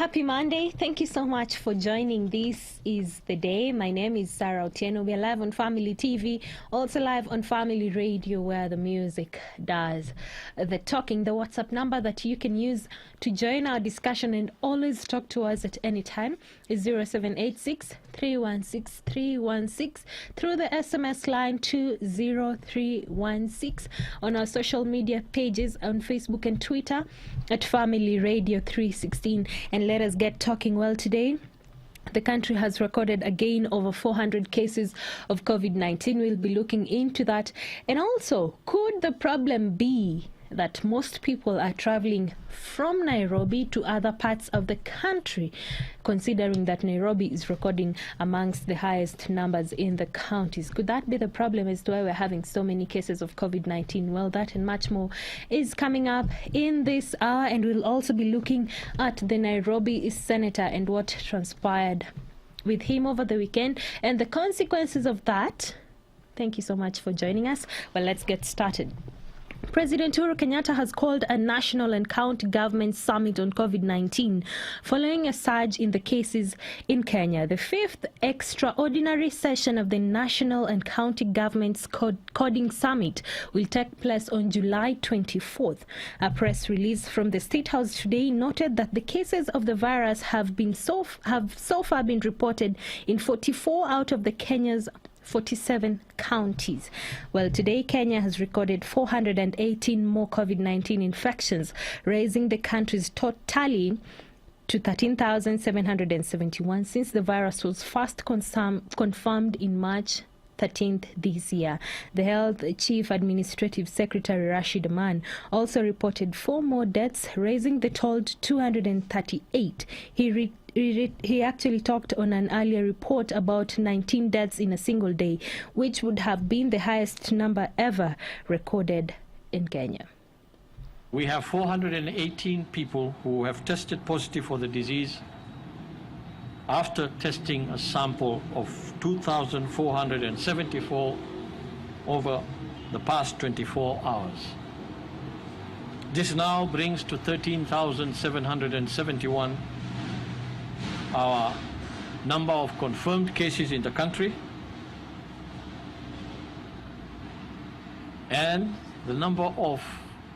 Happy Monday. Thank you so much for joining. This is the day. My name is Sarah Otieno. We are live on Family TV, also live on Family Radio, where the music does the talking. The WhatsApp number that you can use to join our discussion and always talk to us at any time is 0786 316 316, through the SMS line 20316, on our social media pages on Facebook and Twitter at Family Radio 316. And let us get talking. Well, today the country has recorded again over 400 cases of COVID-19. We'll be looking into that. And also, could the problem be that most people are traveling from Nairobi to other parts of the country, considering that Nairobi is recording amongst the highest numbers in the counties? Could that be the problem as to why we're having so many cases of COVID-19? Well, that and much more is coming up in this hour, and we'll also be looking at the Nairobi senator and what transpired with him over the weekend and the consequences of that. Thank you so much for joining us. Well, let's get started. President Uhuru Kenyatta has called a national and county government summit on COVID-19 following a surge in the cases in Kenya. The fifth extraordinary session of the national and county governments coding summit will take place on July 24th. A press release from the State House today noted that the cases of the virus have so far been reported in 44 out of the Kenya's 47 counties. Well, today Kenya has recorded 418 more COVID-19 infections, raising the country's tally to 13,771 since the virus was first confirmed in March 13th this year. The Health Chief Administrative Secretary Rashid Aman also reported 4 more deaths, raising the toll to 238. He actually talked on an earlier report about 19 deaths in a single day, which would have been the highest number ever recorded in Kenya. We have 418 people who have tested positive for the disease after testing a sample of 2,474 over the past 24 hours. This now brings to 13,771 our number of confirmed cases in the country, and the number of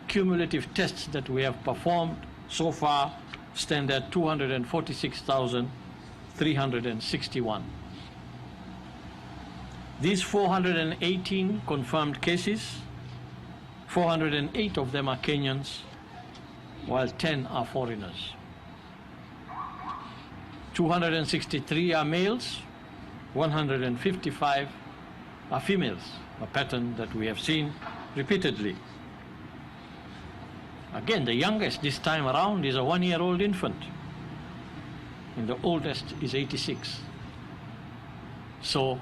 cumulative tests that we have performed so far stand at 246,361. These 418 confirmed cases, 408 of them are Kenyans, while 10 are foreigners. 263 are males, 155 are females, a pattern that we have seen repeatedly. Again, the youngest this time around is a 1-year-old infant, and the oldest is 86. So,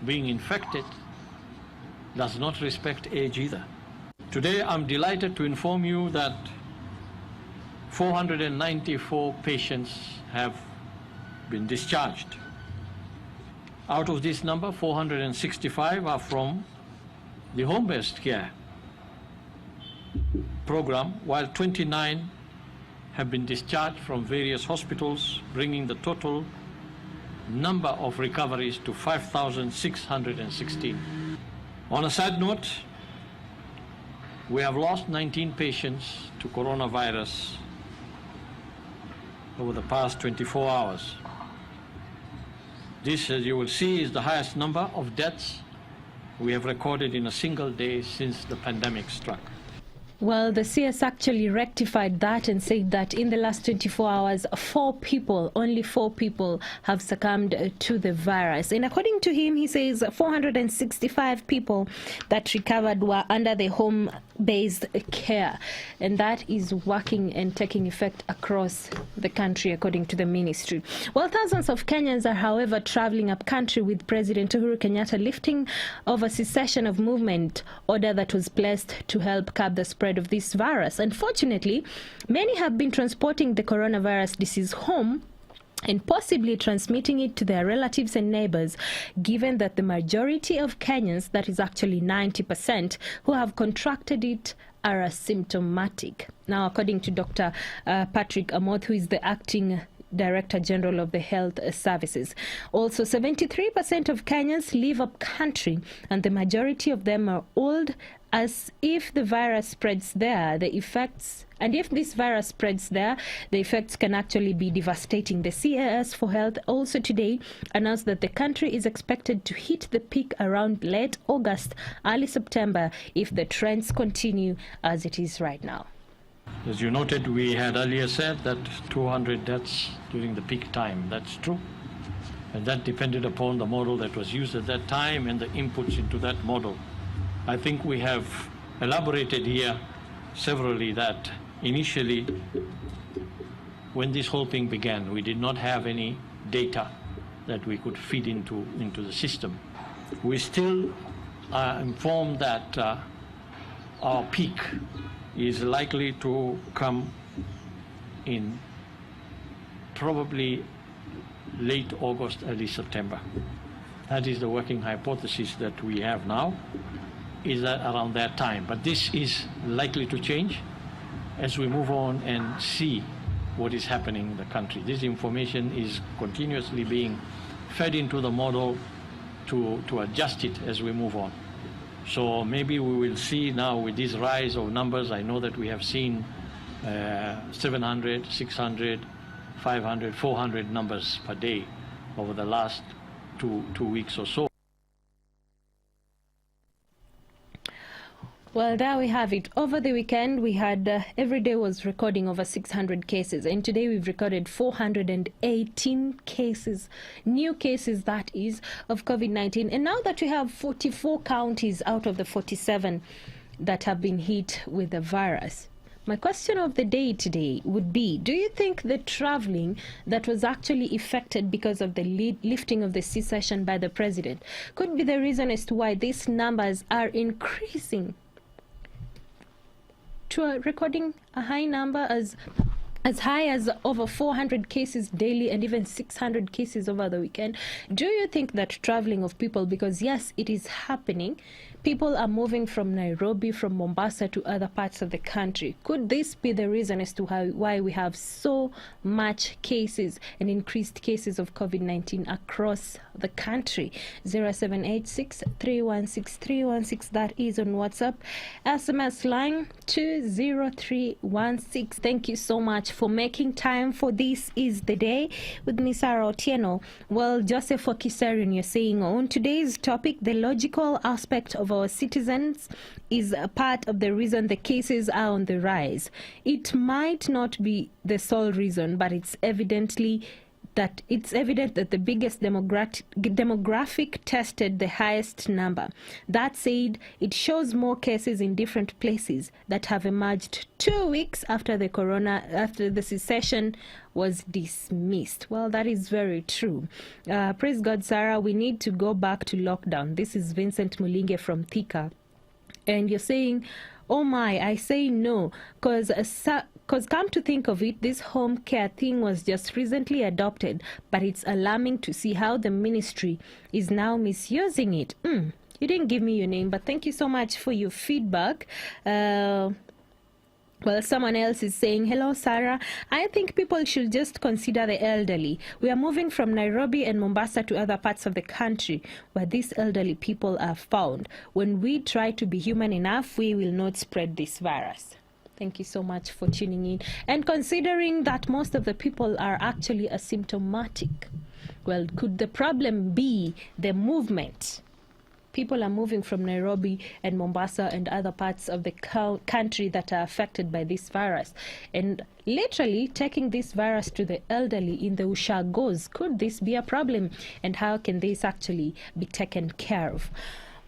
being infected does not respect age either. Today, I'm delighted to inform you that 494 patients have been discharged. Out of this number, 465 are from the home-based care program, while 29 have been discharged from various hospitals, bringing the total number of recoveries to 5,616. On a sad note, we have lost 19 patients to coronavirus over the past 24 hours. This, as you will see, is the highest number of deaths we have recorded in a single day since the pandemic struck. Well, the CS actually rectified that and said that in the last 24 hours, only four people have succumbed to the virus. And according to him, he says 465 people that recovered were under the home-based care. And that is working and taking effect across the country, according to the ministry. Well, thousands of Kenyans are, however, traveling up country, with President Uhuru Kenyatta lifting of a cessation of movement order that was placed to help curb the spread of this virus. Unfortunately, many have been transporting the coronavirus disease home and possibly transmitting it to their relatives and neighbors, given that the majority of Kenyans, that is actually 90%, who have contracted it are asymptomatic. Now, according to Dr. Patrick Amoth, who is the acting Director General of the Health Services. Also, 73% of Kenyans live up country, and the majority of them are old, as if the virus spreads there, the effects, and if this virus spreads there, the effects can actually be devastating. The CAS for Health also today announced that the country is expected to hit the peak around late August, early September, if the trends continue as it is right now. As you noted, we had earlier said that 200 deaths during the peak time. That's true. And that depended upon the model that was used at that time and the inputs into that model. I think we have elaborated here severally that initially, when this whole thing began, we did not have any data that we could feed into the system. We still are informed that our peak is likely to come in probably late August, early September. That is the working hypothesis that we have now, is that around that time. But this is likely to change as we move on and see what is happening in the country. This information is continuously being fed into the model to adjust it as we move on. So maybe we will see now with this rise of numbers. I know that we have seen 700, 600, 500, 400 numbers per day over the last two weeks or so. Well, there we have it. Over the weekend, we had every day was recording over 600 cases, and today we've recorded 418 cases, new cases that is, of COVID-19. And now that we have 44 counties out of the 47 that have been hit with the virus, my question of the day today would be, do you think the traveling that was actually affected because of the lifting of the cessation by the president could be the reason as to why these numbers are increasing to recording a high number as high as over 400 cases daily and even 600 cases over the weekend? Do you think that traveling of people, because yes, it is happening, people are moving from Nairobi, from Mombasa to other parts of the country, could this be the reason as to why we have so much cases and increased cases of COVID-19 across the country? 0786 316 316, that is on WhatsApp. SMS line 20316. Thank you so much for making time for This Is the Day with Miss Sarah Otieno. Well, Joseph Wakisarian, you're saying on today's topic, the logical aspect of our citizens is a part of the reason the cases are on the rise. It might not be the sole reason, but it's evident that the biggest demographic tested the highest number. That said, it shows more cases in different places that have emerged 2 weeks after the cessation was dismissed. Well, that is very true. Praise God, Sarah, we need to go back to lockdown. This is Vincent Mulinge from Thika. And you're saying, oh my, I say no, because come to think of it, this home care thing was just recently adopted, but it's alarming to see how the ministry is now misusing it. You didn't give me your name, but thank you so much for your feedback. Well, someone else is saying, hello, Sarah. I think people should just consider the elderly. We are moving from Nairobi and Mombasa to other parts of the country where these elderly people are found. When we try to be human enough, we will not spread this virus. Thank you so much for tuning in. And considering that most of the people are actually asymptomatic, well, could the problem be the movement? People are moving from Nairobi and Mombasa and other parts of the country that are affected by this virus, and literally taking this virus to the elderly in the ushagos. Could this be a problem, and how can this actually be taken care of?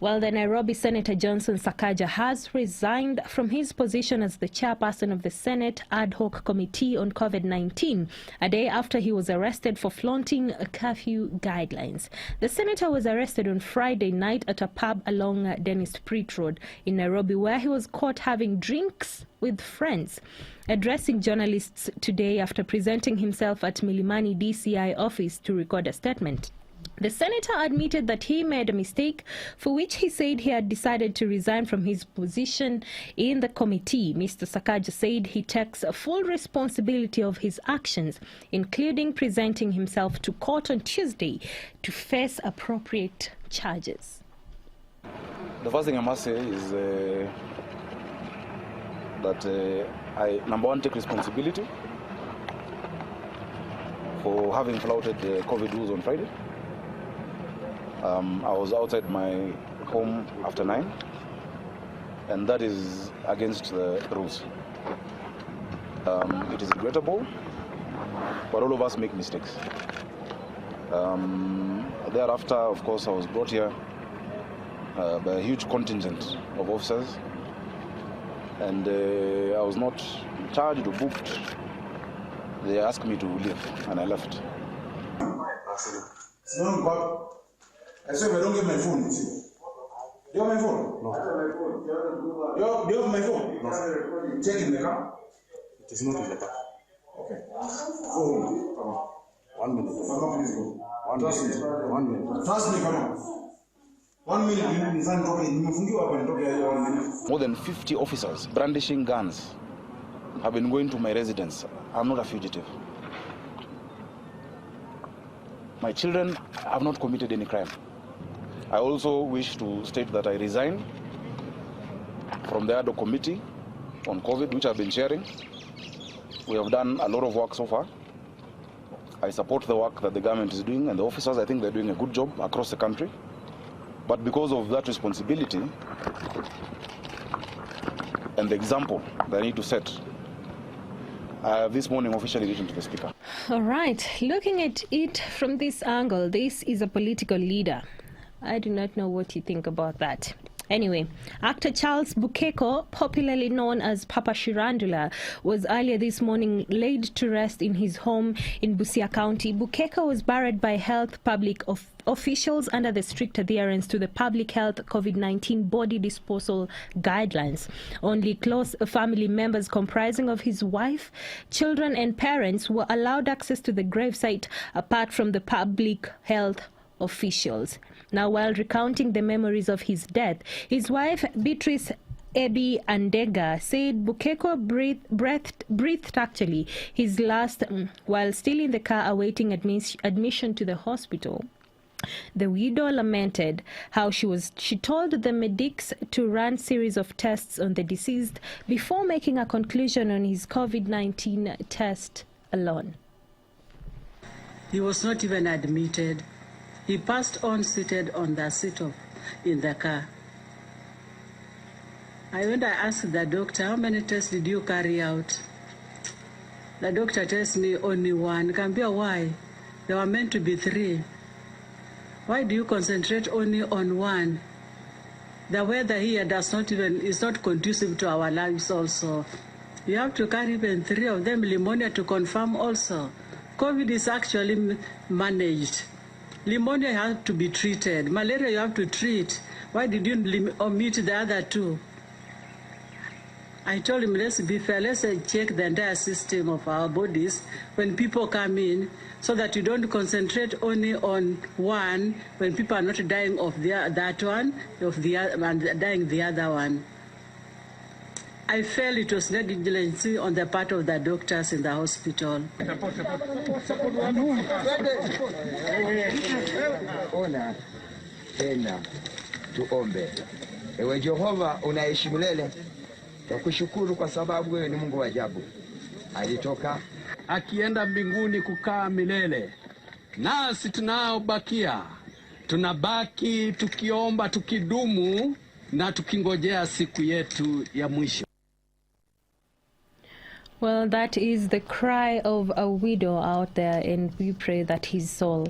Well, the Nairobi Senator Johnson Sakaja has resigned from his position as the chairperson of the Senate Ad Hoc Committee on COVID-19, a day after he was arrested for flaunting curfew guidelines. The senator was arrested on Friday night at a pub along Dennis Pritt Road in Nairobi, where he was caught having drinks with friends. Addressing journalists today after presenting himself at Milimani DCI office to record a statement, The senator admitted that he made a mistake, for which he said he had decided to resign from his position in the committee. Mr. Sakaja said he takes full responsibility of his actions, including presenting himself to court on Tuesday to face appropriate charges. The first thing I must say is that I, number one, take responsibility for having flouted the COVID rules on Friday. I was outside my home after 9, and that is against the rules. It is regrettable, but all of us make mistakes. Thereafter, of course, I was brought here by a huge contingent of officers, and I was not charged or booked. They asked me to leave, and I left. I said, I don't get my phone. Do you have my phone? No. Do you have my phone? No. Check in the car? It is not in the car. Okay. Go home. 1 minute. Come please go. 1 minute. 1 minute. Trust me, come on. 1 minute. More than 50 officers brandishing guns have been going to my residence. I'm not a fugitive. My children have not committed any crime. I also wish to state that I resign from the ADO committee on COVID, which I've been chairing. We have done a lot of work so far. I support the work that the government is doing, and the officers, I think they're doing a good job across the country. But because of that responsibility and the example that I need to set, I have this morning officially written to the Speaker. All right, looking at it from this angle, this is a political leader. I do not know what you think about that. Anyway, actor Charles Bukeko, popularly known as Papa Shirandula, was earlier this morning laid to rest in his home in Busia County. Bukeko was buried by health public officials under the strict adherence to the public health COVID-19 body disposal guidelines. Only close family members comprising of his wife, children and parents were allowed access to the gravesite apart from the public health officials. Now, while recounting the memories of his death, his wife, Beatrice Ebi Andega, said Bukeko breathed actually his last while still in the car awaiting admission to the hospital. The widow lamented how she told the medics to run series of tests on the deceased before making a conclusion on his COVID-19 test alone. He was not even admitted. He passed on seated on the seat in the car. I asked the doctor, how many tests did you carry out? The doctor tells me only one. Kambia, why? There were meant to be 3. Why do you concentrate only on one? The weather here is not conducive to our lives also. You have to carry even 3 of them, pneumonia to confirm also. COVID is actually managed. Pneumonia has to be treated. Malaria you have to treat. Why did you omit the other 2? I told him, let's be fair, let's check the entire system of our bodies when people come in so that you don't concentrate only on one when people are not dying of that one, and dying the other one. I felt it was negligence on the part of the doctors in the hospital. Ona tena tuombe. Ewe Jehova unaishi milele. Tukushukuru kwa sababu wewe ni Mungu wa ajabu. Alitoka akienda mbinguni kukaa milele. Nasi tunaobakia tunabaki tukiomba, tukidumu na tukingojea siku yetu ya mwisho. Well, that is the cry of a widow out there, and we pray that his soul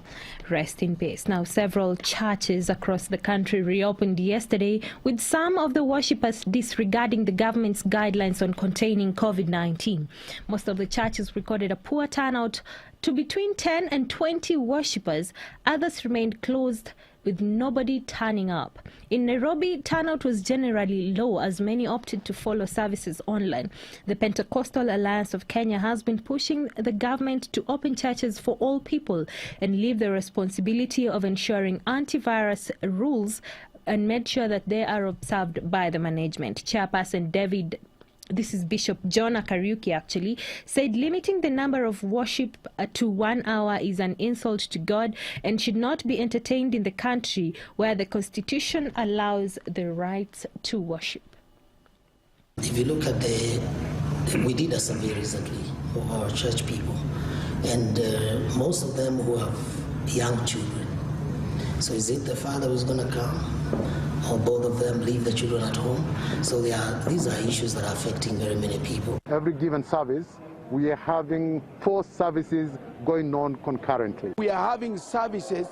rest in peace. Now, several churches across the country reopened yesterday, with some of the worshippers disregarding the government's guidelines on containing COVID-19. Most of the churches recorded a poor turnout to between 10 and 20 worshippers. Others remained closed with nobody turning up. In Nairobi, turnout was generally low as many opted to follow services online. The Pentecostal Alliance of Kenya has been pushing the government to open churches for all people and leave the responsibility of ensuring antivirus rules and made sure that they are observed by the management. Chairperson David, this is Bishop John Kariuki actually, said limiting the number of worship to 1 hour is an insult to God and should not be entertained in the country where the Constitution allows the right to worship. If you look at we did a survey recently of our church people, and most of them who have young children. So is it the father who's going to come? Or both of them leave the children at home? So these are issues that are affecting very many people. Every given service, we are having 4 services going on concurrently. We are having services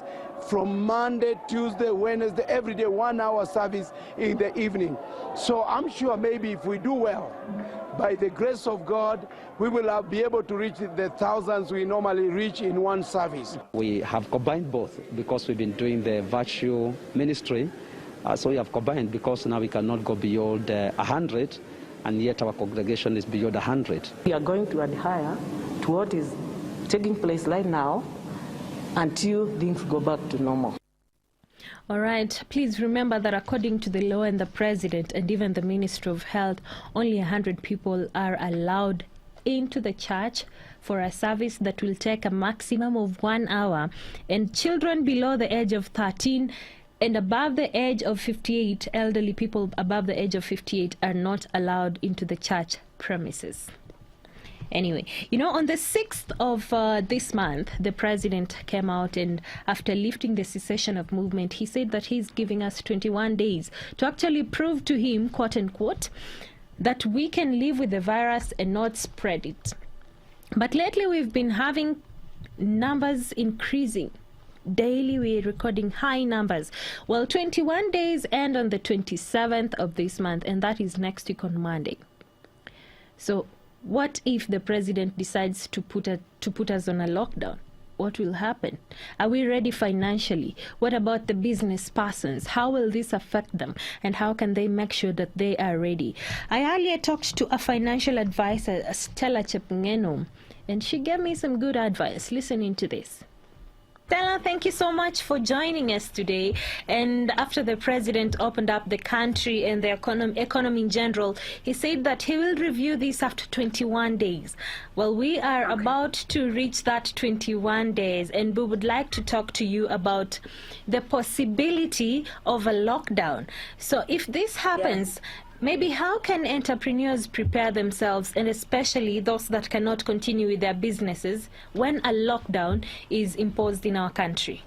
from Monday, Tuesday, Wednesday, every day, 1 hour service in the evening. So I'm sure maybe if we do well, by the grace of God, we will be able to reach the thousands we normally reach in one service. We have combined both because we've been doing the virtual ministry. So we have combined because now we cannot go beyond 100, and yet our congregation is beyond 100. We are going to adhere to what is taking place right now until things go back to normal. All right, please remember that according to the law and the president and even the Ministry of Health, only 100 people are allowed into the church for a service that will take a maximum of 1 hour, and children below the age of 13 and above the age of 58, elderly people above the age of 58 are not allowed into the church premises. Anyway, you know, on the 6th of this month, the president came out and after lifting the cessation of movement, he said that he's giving us 21 days to actually prove to him, quote unquote, that we can live with the virus and not spread it. But lately we've been having numbers increasing. Daily we're recording high numbers. Well, 21 days end on the 27th of this month, and that is next week on Monday. So what if the president decides to put us on a lockdown? What will happen? Are we ready financially? What about the business persons? How will this affect them? And how can they make sure that they are ready? I earlier talked to a financial advisor, Stella Chepngeno, and she gave me some good advice. Listen into this. Stella, thank you so much for joining us today. And after the president opened up the country and the economy in general, he said that he will review this after 21 days. Well, we are about to reach that 21 days, and we would like to talk to you about the possibility of a lockdown. So if this happens, maybe how can entrepreneurs prepare themselves, and especially those that cannot continue with their businesses when a lockdown is imposed in our country?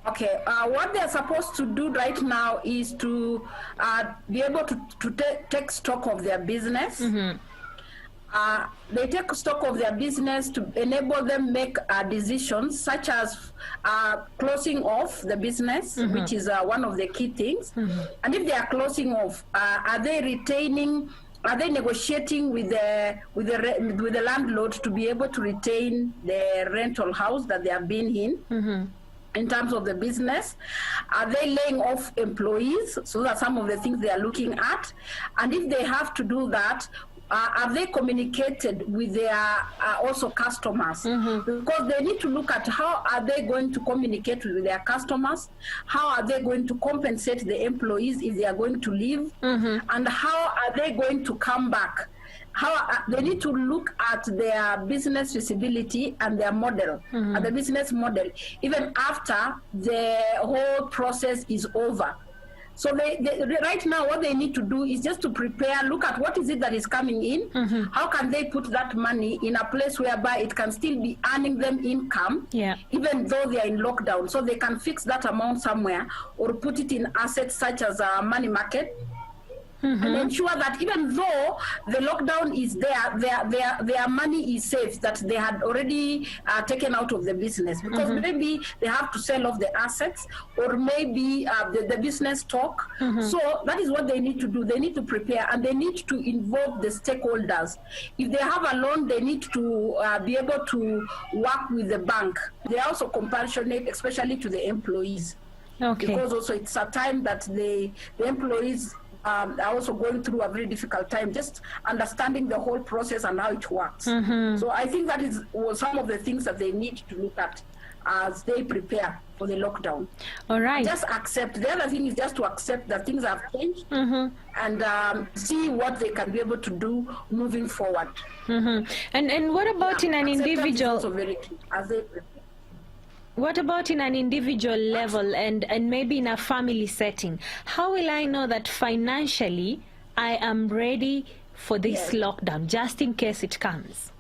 Okay, what they're supposed to do right now is to be able to take stock of their business. Mm-hmm. They take stock of their business to enable them make decisions such as closing off the business, mm-hmm. which is one of the key things. Mm-hmm. And if they are closing off, are they negotiating with the landlord to be able to retain the rental house that they have been in? Mm-hmm. In terms of the business, are they laying off employees? So that's some of the things they are looking at. And if they have to do that, have they communicated with their also customers? Mm-hmm. Because they need to look at how are they going to communicate with their customers, how are they going to compensate the employees if they are going to leave, mm-hmm. and how are they going to come back. They need to look at their business feasibility and their model, mm-hmm. at the business model, even after the whole process is over. So they right now, what they need to do is just to prepare, look at what is it that is coming in, mm-hmm. how can they put that money in a place whereby it can still be earning them income, even though they are in lockdown. So they can fix that amount somewhere or put it in assets such as a money market, and ensure that even though the lockdown is there, their money is safe, that they had already taken out of the business, because maybe they have to sell off the assets, or maybe the business stock. So that is what they need to do. They need to prepare, and they need to involve the stakeholders. If they have a loan, they need to be able to work with the bank. They are also compassionate, especially to the employees. Okay. Because also it's a time that the employees are also going through a very difficult time, just understanding the whole process and how it works. So I think that was some of the things that they need to look at as they prepare for the lockdown. All right. Just accept. The other thing is just to accept that things have changed and see what they can be able to do moving forward. And what about in an individual? Also very key as they prepare. What about in an individual level and maybe in a family setting? How will I know that financially I am ready for this lockdown, just in case it comes?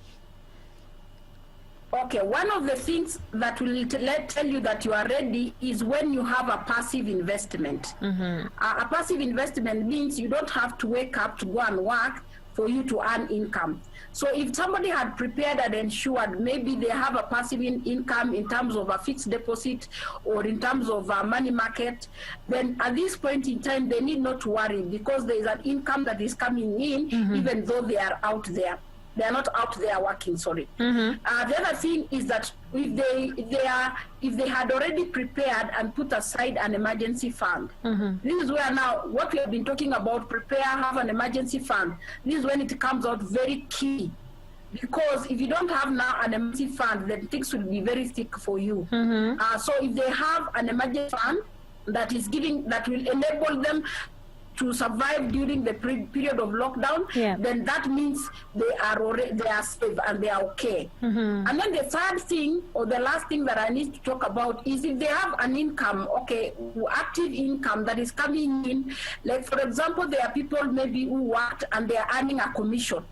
Okay, one of the things that will tell you that you are ready is when you have a passive investment. A passive investment means you don't have to wake up to go and work for you to earn income. So if somebody had prepared and ensured, maybe they have a passive income in terms of a fixed deposit or in terms of a money market, then at this point in time, they need not worry, because there is an income that is coming in, even though they are out there. They are not out there working, sorry. The other thing is that if they had already prepared and put aside an emergency fund, this is where now what we have been talking about, prepare, have an emergency fund, this is when it comes out very key. Because if you don't have now an emergency fund, then things will be very thick for you. So if they have an emergency fund that will enable them to survive during the period of lockdown, then that means they are safe and they are okay. And then the third thing, or the last thing that I need to talk about, is if they have an income, active income that is coming in. Like, for example, there are people maybe who worked and they are earning a commission.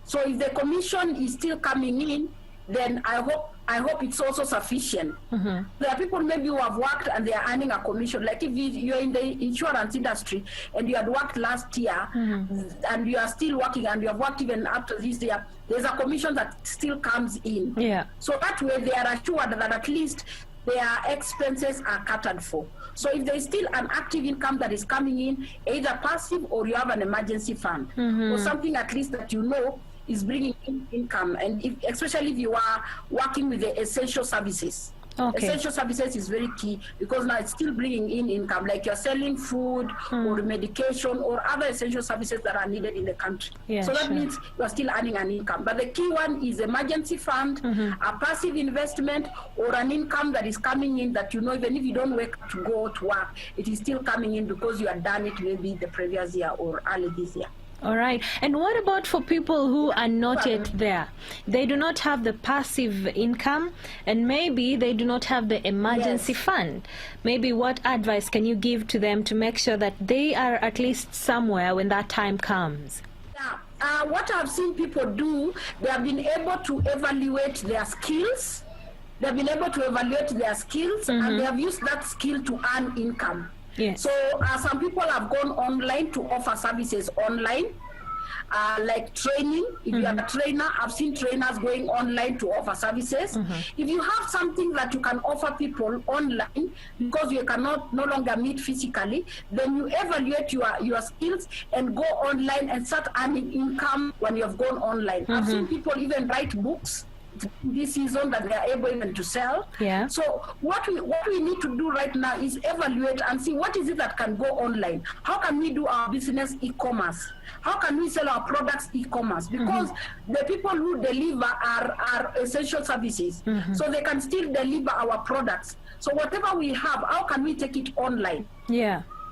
So if the commission is still coming in, then I hope it's also sufficient. There are people maybe who have worked and they are earning a commission. Like if you're in the insurance industry and you had worked last year and you are still working and you have worked even up to this year, there's a commission that still comes in. So that way they are assured that at least their expenses are catered for. So if there is still an active income that is coming in, either passive or you have an emergency fund or something at least that you know is bringing in income, and especially if you are working with the essential services. Essential services is very key, because now it's still bringing in income, like you're selling food or medication or other essential services that are needed in the country. So that means you're still earning an income. But the key one is emergency fund, a passive investment, or an income that is coming in that you know even if you don't wake up to go to work, it is still coming in because you had done it maybe the previous year or early this year. All right. And what about for people who are not yet there? They do not have the passive income, and maybe they do not have the emergency fund. Maybe what advice can you give to them to make sure that they are at least somewhere when that time comes? What I've seen people do, they have been able to evaluate their skills. They've been able to evaluate their skills, and they have used that skill to earn income. So some people have gone online to offer services online, like training. If you are a trainer, I've seen trainers going online to offer services. If you have something that you can offer people online because you cannot no longer meet physically, then you evaluate your skills and go online and start earning income when you have gone online. I've seen people even write books this season that they are able even to sell. So what we need to do right now is evaluate and see what is it that can go online. How can we do our business e-commerce? How can we sell our products e-commerce? Because the people who deliver are essential services, so they can still deliver our products. So whatever we have, how can we take it online?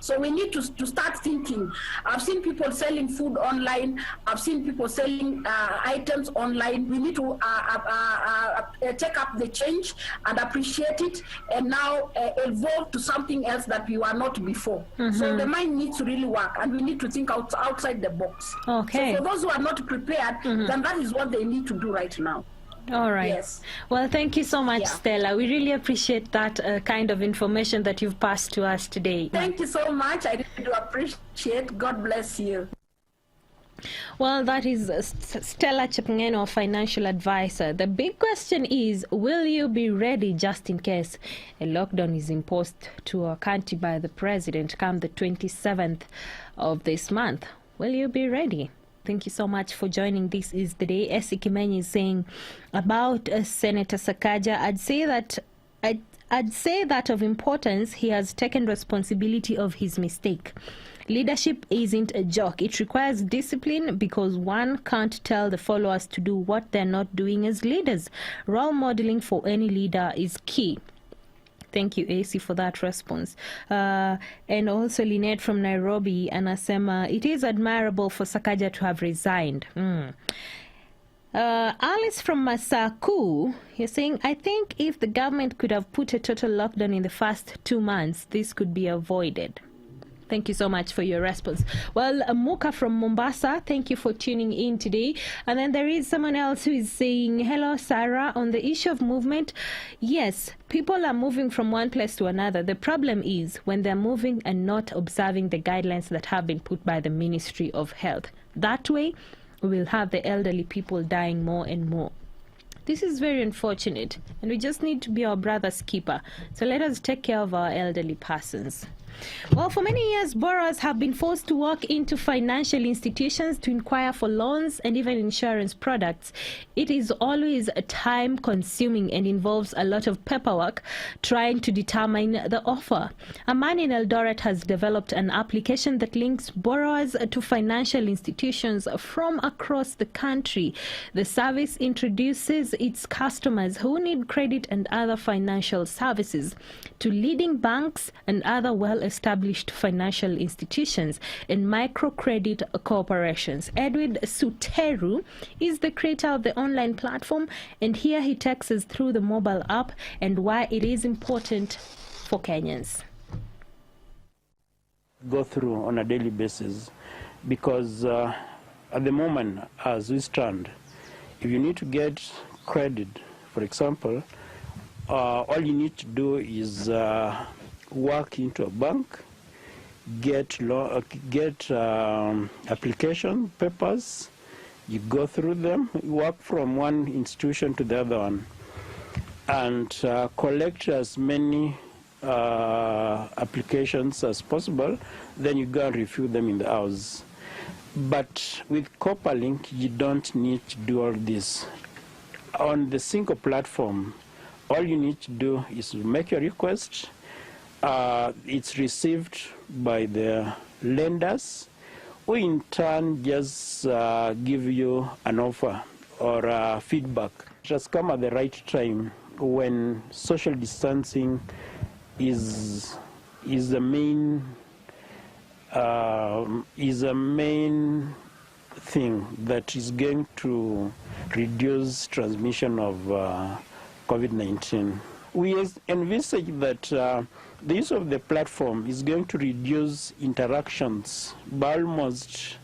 So we need to start thinking. I've seen people selling food online. I've seen people selling items online. We need to take up the change and appreciate it, and now evolve to something else that we were not before. So the mind needs to really work, and we need to think outside the box. So for those who are not prepared, then that is what they need to do right now. All right. Yes. Well, thank you so much, Yeah. Stella. We really appreciate that kind of information that you've passed to us today. Thank you so much. I really do appreciate. God bless you. Well, that is Stella Chepngeno, financial advisor. The big question is, will you be ready just in case a lockdown is imposed to our country by the president come the 27th of this month? Will you be ready? Thank you so much for joining. This is the day. Essie Kimenyi is saying about Senator Sakaja, I'd say that of importance, he has taken responsibility of his mistake. Leadership isn't a joke. It requires discipline because one can't tell the followers to do what they're not doing as leaders. Role modeling for any leader is key. Thank you, AC, for that response. And also Lynette from Nairobi, anasema, it is admirable for Sakaja to have resigned. Alice from Masaku, you're saying, I think if the government could have put a total lockdown in the first 2 months, this could be avoided. Thank you so much for your response. Well, Muka from Mombasa, thank you for tuning in today. And then there is someone else who is saying, hello, Sarah, on the issue of movement. Yes, people are moving from one place to another. The problem is when they're moving and not observing the guidelines that have been put by the Ministry of Health. That way, we will have the elderly people dying more and more. This is very unfortunate, and we just need to be our brother's keeper. So let us take care of our elderly persons. Well, for many years, borrowers have been forced to walk into financial institutions to inquire for loans and even insurance products. It is always time-consuming and involves a lot of paperwork trying to determine the offer. A man in Eldoret has developed an application that links borrowers to financial institutions from across the country. The service introduces its customers who need credit and other financial services to leading banks and other well-established financial institutions and microcredit corporations. Edwin Suteru is the creator of the online platform, and here he takes us through the mobile app and why it is important for Kenyans. Go through on a daily basis because at the moment, as we stand, if you need to get credit, for example, all you need to do is walk into a bank, get application papers, you go through them, walk from one institution to the other one, and collect as many applications as possible, then you go and review them in the house. But with CopperLink, you don't need to do all this. On the single platform, all you need to do is make your request. It's received by the lenders, who in turn just give you an offer or feedback. It has come at the right time when social distancing is a main thing that is going to reduce transmission of COVID-19. We envisage that the use of the platform is going to reduce interactions by almost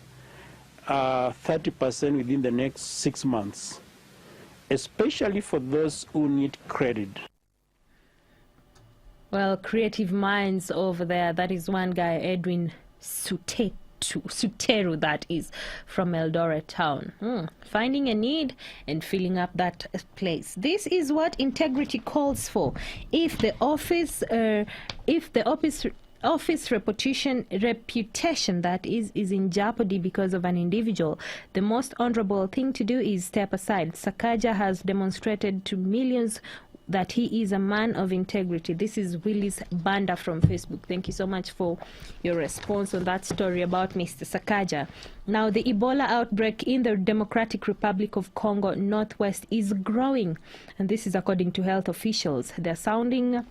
30% within the next 6 months, especially for those who need credit. Well, creative minds over there. That is one guy, Edwin Suteru, that is, from Eldoret town. Finding a need and filling up that place. This is what integrity calls for. If the office reputation that is in jeopardy because of an individual, the most honorable thing to do is step aside. Sakaja has demonstrated to millions that he is a man of integrity. This is Willis Banda from Facebook. Thank you so much for your response on that story about Mr. Sakaja. Now, the Ebola outbreak in the Democratic Republic of Congo Northwest is growing, and this is according to health officials. They're sounding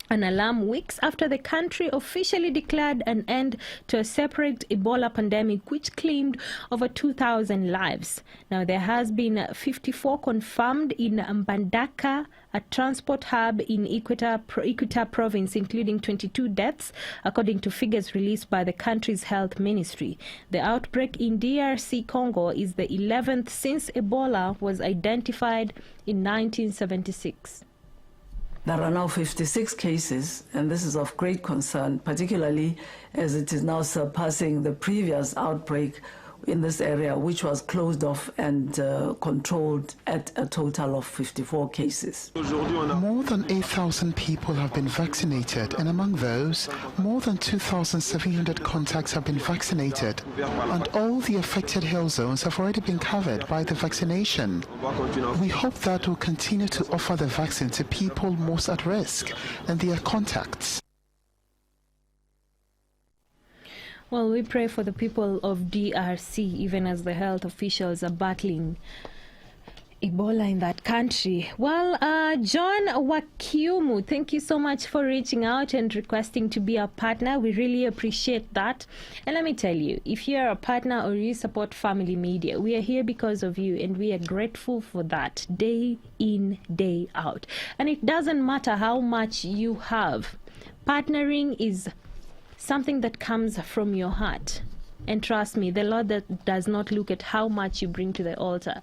an alarm weeks after the country officially declared an end to a separate Ebola pandemic which claimed over 2,000 lives. Now, there has been 54 confirmed in Mbandaka, a transport hub in Equator province, including 22 deaths, according to figures released by the country's health ministry. The outbreak in DRC Congo is the 11th since Ebola was identified in 1976. There are now 56 cases, and this is of great concern, particularly as it is now surpassing the previous outbreak in this area, which was closed off and controlled at a total of 54 cases. More than 8,000 people have been vaccinated, and among those, more than 2,700 contacts have been vaccinated, and all the affected health zones have already been covered by the vaccination. We hope that we'll continue to offer the vaccine to people most at risk and their contacts. Well, we pray for the people of DRC, even as the health officials are battling Ebola in that country. Well, John Wakiumu, thank you so much for reaching out and requesting to be a partner. We really appreciate that. And let me tell you, if you're a partner or you support Family Media, we are here because of you, and we are grateful for that day in, day out. And it doesn't matter how much you have. Partnering is something that comes from your heart. And trust me, the Lord that does not look at how much you bring to the altar.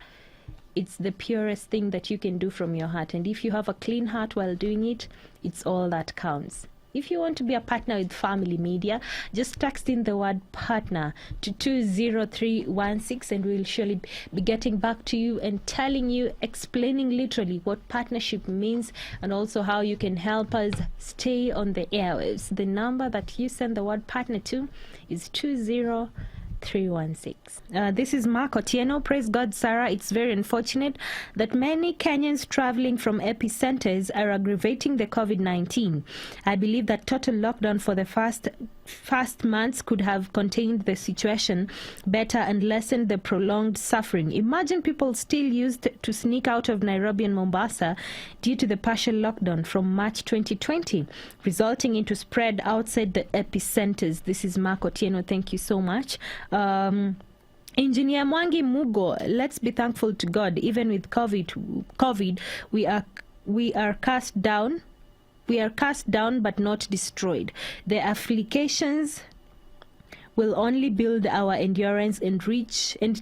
It's the purest thing that you can do from your heart. And if you have a clean heart while doing it, it's all that counts. If you want to be a partner with Family Media, just text in the word partner to 20316, and we'll surely be getting back to you and telling you, explaining literally what partnership means and also how you can help us stay on the airwaves. The number that you send the word partner to is 20316. This is Mark Otieno. Praise God, Sarah. It's very unfortunate that many Kenyans traveling from epicenters are aggravating the COVID-19. I believe that total lockdown for the first months could have contained the situation better and lessened the prolonged suffering. Imagine people still used to sneak out of Nairobi and Mombasa due to the partial lockdown from March 2020, resulting into spread outside the epicenters. This is Mark Otieno. Thank you so much. Engineer Mwangi Mugo, let's be thankful to God. Even with COVID, we are cast down. We are cast down but not destroyed. The afflictions will only build our endurance and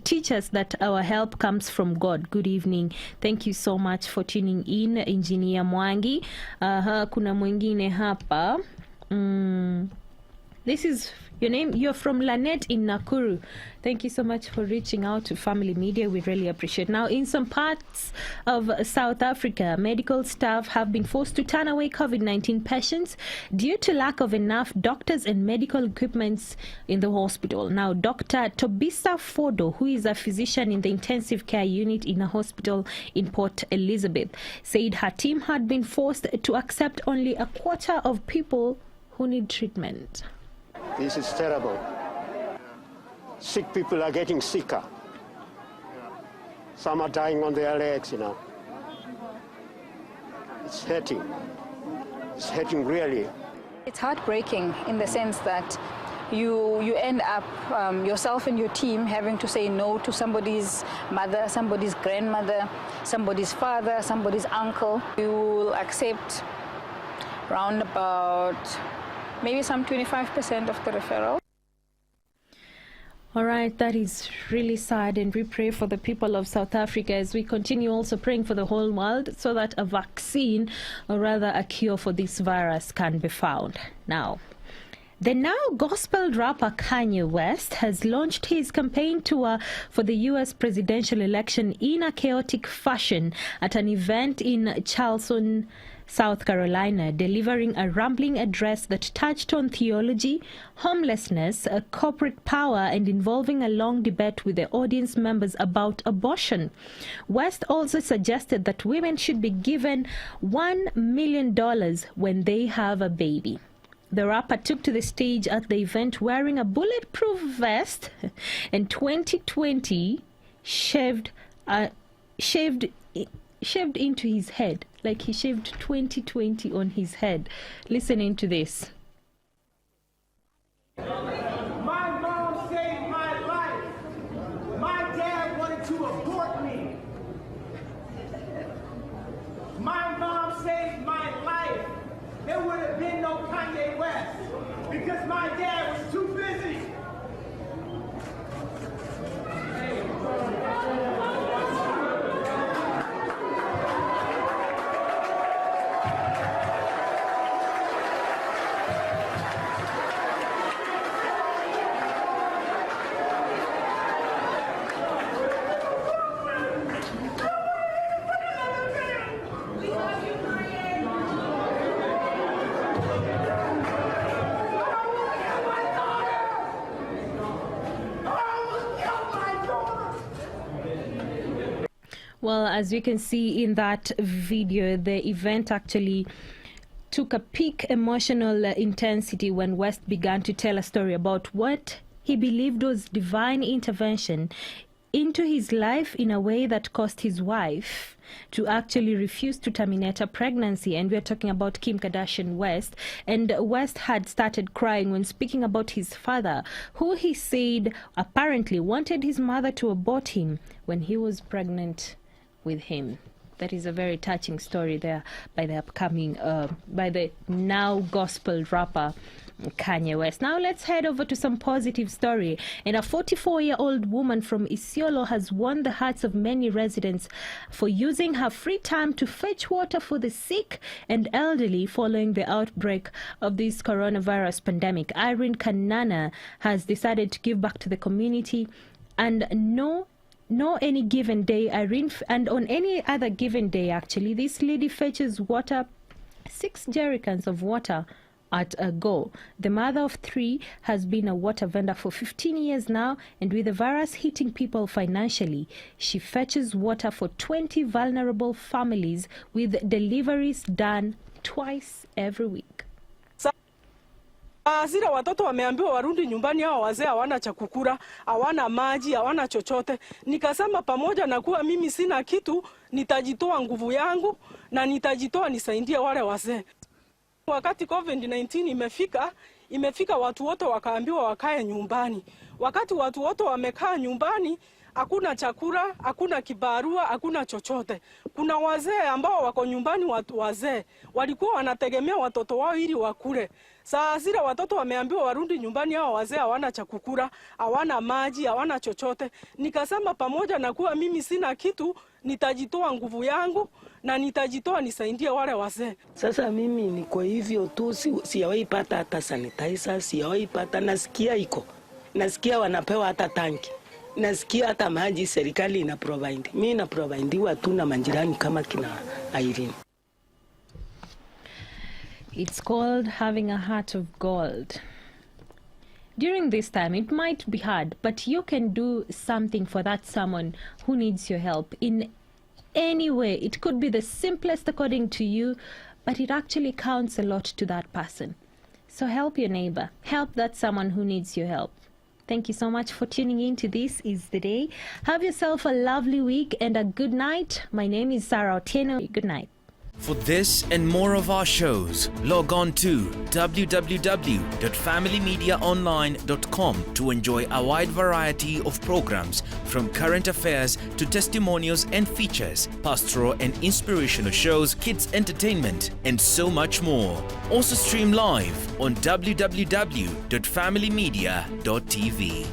teach us that our help comes from God. Good evening. Thank you so much for tuning in, Engineer Mwangi. Kuna mwingine hapa. This is your name. You're from Lanet in Nakuru. Thank you so much for reaching out to Family Media. We really appreciate it. Now, in some parts of South Africa, medical staff have been forced to turn away COVID-19 patients due to lack of enough doctors and medical equipment in the hospital. Now, Dr. Tobisa Fodo, who is a physician in the intensive care unit in a hospital in Port Elizabeth, said her team had been forced to accept only a quarter of people who need treatment. This is terrible. Sick people are getting sicker. Some are dying on their legs, It's hurting. It's hurting really. It's heartbreaking in the sense that you end up yourself and your team having to say no to somebody's mother, somebody's grandmother, somebody's father, somebody's uncle. You will accept round about maybe some 25% of the referral. All right, that is really sad, and we pray for the people of South Africa as we continue also praying for the whole world so that a vaccine, or rather a cure for this virus, can be found. Now, the now gospel rapper Kanye West has launched his campaign tour for the U.S. presidential election in a chaotic fashion at an event in Charleston, South Carolina, delivering a rambling address that touched on theology, homelessness, corporate power, and involving a long debate with the audience members about abortion. West also suggested that women should be given $1 million when they have a baby. The rapper took to the stage at the event wearing a bulletproof vest and 2020 shaved into his head. like he shaved 2020 on his head. Listen into this. My mom saved my life. My dad wanted to abort me. My mom saved my life. There would have been no Kanye West because my dad was too busy. Well, as you can see in that video, the event actually took a peak emotional intensity when West began to tell a story about what he believed was divine intervention into his life in a way that caused his wife to actually refuse to terminate a pregnancy. And we're talking about Kim Kardashian West. And West had started crying when speaking about his father, who he said apparently wanted his mother to abort him when he was pregnant with him. That is a very touching story there by the upcoming, by the now gospel rapper Kanye West. Now let's head over to some positive story. And a 44-year-old woman from Isiolo has won the hearts of many residents for using her free time to fetch water for the sick and elderly following the outbreak of this coronavirus pandemic. Irene Kanana has decided to give back to the community, and any given day, Irene, and on any other given day, actually, this lady fetches water, 6 jerrycans of water at a go. The mother of 3 has been a water vendor for 15 years now, and with the virus hitting people financially, she fetches water for 20 vulnerable families with deliveries done twice every week. Zile watoto wameambiwa warudi nyumbani, hao wazee hawana cha kukula, hawana maji, hawana chochote. Nikasema pamoja na kuwa mimi sina kitu, nitajitoa nguvu yangu na nitajitoa nisaidie wale wazee. Wakati COVID-19 imefika watu wote wakaambiwa wakae nyumbani. Wakati watu wote wamekaa nyumbani, hakuna chakula, hakuna kibarua, hakuna chochote. Kuna wazee ambao wako nyumbani, watu wazee walikuwa wanategemea watoto wao ili wakule. Saa zile watoto wameambiwa warudi nyumbani, hao wazee hawana cha kukula, hawana maji, hawana chochote. Nikasema pamoja na kuwa mimi sina kitu, nitajitoa nguvu yangu na nitajitoa nisaidie wale wazee. Sasa mimi niko hivyo tu, sijawahi pata hata sanitizer, sijawahi pata, nasikia iko. Nasikia wanapewa hata tanki. Nasikia hata maji serikali ina provide. Mimi na providewa tu na majirani kama kina Irene. It's called having a heart of gold. During this time, it might be hard, but you can do something for that someone who needs your help in any way. It could be the simplest according to you, but it actually counts a lot to that person. So help your neighbor. Help that someone who needs your help. Thank you so much for tuning in to This Is The Day. Have yourself a lovely week and a good night. My name is Sarah Otieno. Good night. For this and more of our shows, log on to www.familymediaonline.com to enjoy a wide variety of programs from current affairs to testimonials and features, pastoral and inspirational shows, kids entertainment, and so much more. Also stream live on www.familymedia.tv.